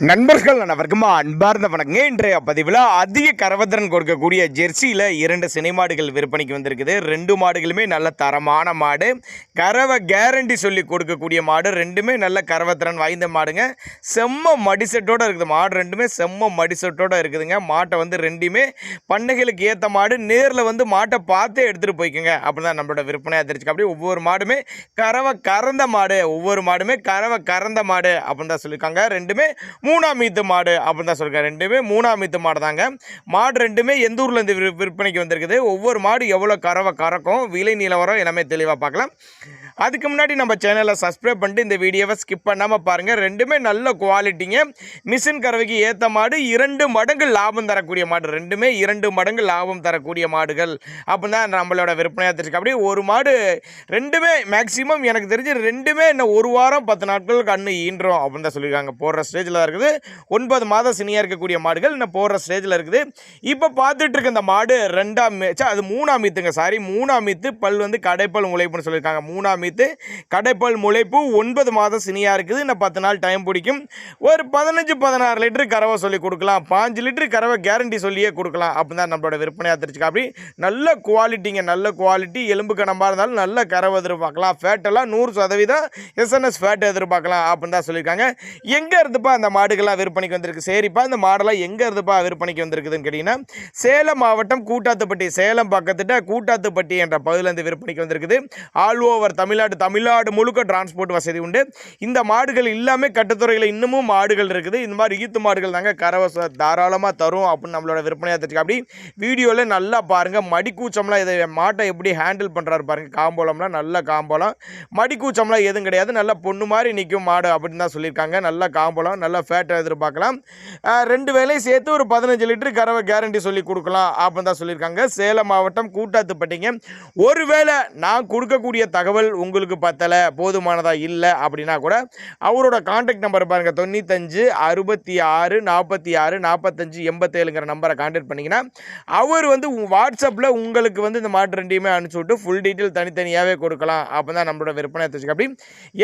நண்பர்கள் அனைவருக்கும் அன்பார்ந்த வணக்கங்க. இன்றைய பதிவில் அதிக கரவத்திறன் கொடுக்கக்கூடிய ஜெர்சியில் 2 சினை மாடுகள் விற்பனைக்கு வந்திருக்குது. 2 மாடுகளுமே நல்ல தரமான மாடு, கறவை கேரண்டி சொல்லி கொடுக்கக்கூடிய மாடு. ரெண்டுமே நல்ல கரவத்திறன் வாய்ந்த மாடுங்க. செம்ம மடிசெட்டோடு இருக்குது மாடு. ரெண்டுமே செம்ம மடிசெட்டோடு இருக்குதுங்க. மாட்டை வந்து ரெண்டுமே பண்ணைகளுக்கு ஏற்ற மாடு. நேரில் மாட்டை பார்த்தே எடுத்துகிட்டு போய்க்குங்க. அப்படி தான் நம்மளோட விற்பனையாக தெரிஞ்சுக்க. அப்படியே ஒவ்வொரு மாடுமே கறவை கறந்த மாடு, ஒவ்வொரு மாடுமே கறவை கறந்த மாடு அப்படின்னு தான் சொல்லியிருக்காங்க. ரெண்டுமே 3ஆம் ஈத்து மாடு அப்படின்னு தான் சொல்லியிருக்காங்க. ரெண்டுமே 3ஆம் ஈத்து மாடு தாங்க. மாடு ரெண்டுமே எந்த ஊர்லேருந்து விற்பனைக்கு வந்திருக்குது, ஒவ்வொரு மாடு எவ்வளோ கறவை கறக்கும், விலை நிலவரம் எல்லாமே தெளிவாக பார்க்கலாம். அதுக்கு முன்னாடி நம்ம சேனலை சப்ஸ்கிரைப் பண்ணிட்டு இந்த வீடியோவை ஸ்கிப் பண்ணாமல் பாருங்கள். ரெண்டுமே நல்ல குவாலிட்டிங்க. மிஷின் கறவைக்கு ஏற்ற மாடு, 2 மடங்கு லாபம் தரக்கூடிய மாடு. ரெண்டுமே 2 மடங்கு லாபம் தரக்கூடிய மாடுகள் அப்படின்னு தான் நம்மளோட விற்பனையாக தெரிஞ்சுக்க. அப்படியே ஒரு மாடு ரெண்டுமே மேக்ஸிமம் எனக்கு தெரிஞ்சு ரெண்டுமே இன்னும் 1 வாரம் 10 நாட்களுக்கு கண்ணு ஈன்றோம் அப்படின்னு தான் சொல்லியிருக்காங்க. போடுற ஸ்டேஜில் தான் இருக்குது. 9 மாதம் சினியாக இருக்கக்கூடிய மாடுகள் இன்னும் போடுற ஸ்டேஜில் இருக்குது. இப்போ பார்த்துட்டு இருக்க இந்த மாடு 2ஆம் அது 3ஆம் ஈத்துங்க. 3ஆம் ஈத்து பல் கடைப்பல் முளைப்புன்னு சொல்லியிருக்காங்க. 3ஆம் ஈத்து கடைப்பல் முளைப்பு 9 மாதம் சினியாக இருக்குது. இன்னும் 10 நாள் டைம் பிடிக்கும். ஒரு 15-16 லிட்டர் கறவை சொல்லி கொடுக்கலாம். 5 லிட்டர் கறவை கேரண்டி சொல்லியே கொடுக்கலாம் அப்படின்னு தான் நம்மளோட விற்பனையாக தெரிஞ்சுக்க. அப்படி நல்ல குவாலிட்டிங்க, நல்ல குவாலிட்டி. எலும்பு கணமாக இருந்தாலும் நல்ல கறவை எதிர்பார்க்கலாம். ஃபேட்டெல்லாம் 100% எஸ்என்எஸ் ஃபேட் எதிர்பார்க்கலாம் அப்படின்னு தான் சொல்லியிருக்காங்க. எங்கே இருந்துப்பா அந்த மாடுகள்லாம் விற்பனைக்கு வந்திருக்கு? சரிப்பா, இந்த மாடெல்லாம் எங்கே இருந்துப்பா விற்பனைக்கு வந்திருக்குதுன்னு கேட்டிங்கன்னா, சேலம் மாவட்டம் கூட்டாத்துப்பட்டி, சேலம் பக்கத்துட்ட கூட்டாத்துப்பட்டி என்ற பகுதியிலேருந்து விற்பனைக்கு வந்திருக்குது. ஆல் ஓவர் தமிழ்நாடு முழுக்க டிரான்ஸ்போர்ட் வசதி உண்டு. இந்த மாடுகள் எல்லாமே கட்டுத்துறையில் இன்னமும் மாடுகள் இருக்குது. இந்த மாதிரி ஈத்து மாடுகள் தாங்க கறவை தாராளமாக தரும் அப்படின்னு நம்மளோட விற்பனையாக தெரிஞ்சுக்க. அப்படி வீடியோவில் நல்லா பாருங்கள். மடிக்கூச்சம்லாம் இதை மாட்டை எப்படி ஹேண்டில் பண்ணுறாரு பாருங்கள். காம்போலம்லாம் நல்ல காம்போலம், மடிக்கூச்சம்லாம் எதுவும் கிடையாது. நல்லா பொண்ணு மாதிரி நிற்கும் மாடு அப்படின்னு தான் சொல்லியிருக்காங்க. நல்ல காம்போலம், நல்ல ஃபேட்டை எதிர்பார்க்கலாம். 2 வேலையும் சேர்த்து ஒரு 15 லிட்டர் கறவை கேரண்டி சொல்லி கொடுக்கலாம் அப்படின்னு தான் சொல்லியிருக்காங்க. சேலம் மாவட்டம் கூட்டாத்துப்பட்டிங்க. ஒருவேளை நான் கொடுக்கக்கூடிய தகவல் உங்களுக்கு பத்தலை, போதுமானதாக இல்லை அப்படின்னா கூட அவரோட கான்டாக்ட் நம்பர் பாருங்கள். 95 66 46 45 87ங்கிற நம்பரை கான்டாக்ட் பண்ணிங்கன்னா அவர் வாட்ஸ்அப்பில் உங்களுக்கு இந்த மாட்டு ரெண்டையுமே அனுப்பிச்சி விட்டு ஃபுல் டீட்டெயில் தனித்தனியாகவே கொடுக்கலாம். அப்போ தான் நம்மளோட விற்பனை தெரிஞ்சுக்க. அப்படி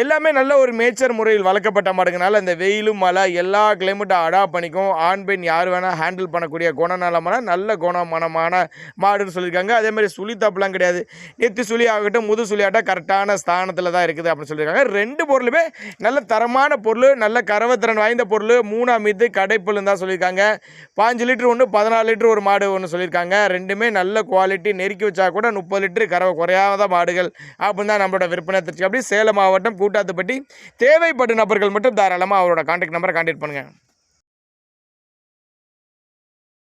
எல்லாமே நல்ல ஒரு மேய்ச்சர் முறையில் வளர்க்கப்பட்ட மாடுங்கனால இந்த வெயிலும் மழை எல்லா கிளைமேட்டும் அடாப்ட் பண்ணிக்கும். ஆண் பெண் யார் வேணால் ஹேண்டில் பண்ணக்கூடிய குணநலமான நல்ல குணமனமான மாடுன்னு சொல்லியிருக்காங்க. அதேமாதிரி சுழி தப்புலாம் கிடையாது. நெத்தி சுழி ஆகட்டும் முது சுழி ஆகட்டும் கரெக்டான ஸ்தானத்தில் தான் இருக்குது அப்படின்னு சொல்லியிருக்காங்க. 2 பொருளுமே நல்ல தரமான பொருள், நல்ல கறவைத்திறன் வாய்ந்த பொருள். 3ஆம் ஈத்து கடைப்பல் தான் சொல்லியிருக்காங்க. 5 லிட்டர் ஒன்று, 14 லிட்டர் ஒரு மாடு ஒன்று சொல்லியிருக்காங்க. ரெண்டுமே நல்ல குவாலிட்டி. நெருக்கி வச்சா கூட 30 லிட்டர் கறவை குறையாத மாடுகள் அப்படின்னு தான் நம்மளோட விற்பனை தெரிஞ்சு. அப்படி சேலம் மாவட்டம் கூட்டாத்துப்பட்டி. தேவைப்படும் நபர்கள் மட்டும் தாராளமாக அவரோட கான்டாக்ட் நம்பரை கான்டாக்ட் பண்ணுங்கள்.